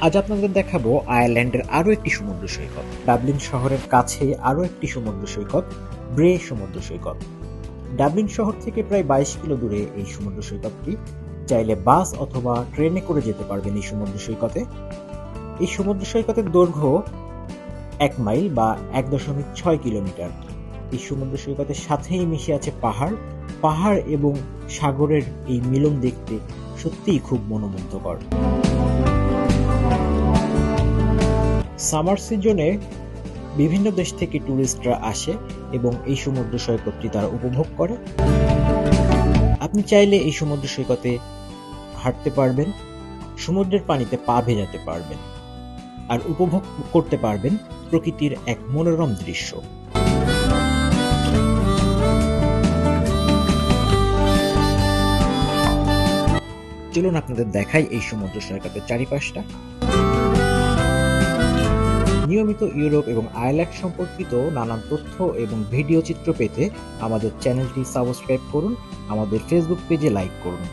আজ আপনাদের দেখাবো আয়ারল্যান্ডের আরো একটি সমুদ্র সৈকত। ডাবলিন শহরের কাছে আরো একটি সমুদ্র সৈকত, ব্রে সমুদ্র সৈকত। ডাবলিন শহর থেকে প্রায় 22 কিলো দূরে এই সমুদ্র সৈকতটি। চাইলে বাস অথবা ট্রেনে করে যেতে পারবেন এই সমুদ্র সৈকতে। এই সমুদ্র সৈকতের দৈর্ঘ্য 1 মাইল বা 1.6 কিলোমিটার। এই সমুদ্র সৈকতের সাথেই মিশে আছে পাহাড় এবং সাগরের এই মিলন দেখতে সত্যিই খুব মনোমুগ্ধকর। সামার সিজনে বিভিন্ন দেশ থেকে ট্যুরিস্টরা আসে এবং এই সমুদ্র সৈকতটি তারা উপভোগ করে। আপনি চাইলে এই সমুদ্র সৈকতে হাঁটতে পারবেন, সমুদ্রের পানিতে পা ভেজাতে পারবেন আর উপভোগ করতে পারবেন প্রকৃতির এক মনোরম দৃশ্য। চলুন আপনাদের দেখাই এই সমুদ্র সৈকতের চারিপাশটা। নিয়মিত ইউরোপ এবং আয়ারল্যান্ড সম্পর্কিত নানান তথ্য এবং ভিডিও চিত্র পেতে আমাদের চ্যানেলটি সাবস্ক্রাইব করুন, আমাদের ফেসবুক পেজে লাইক করুন।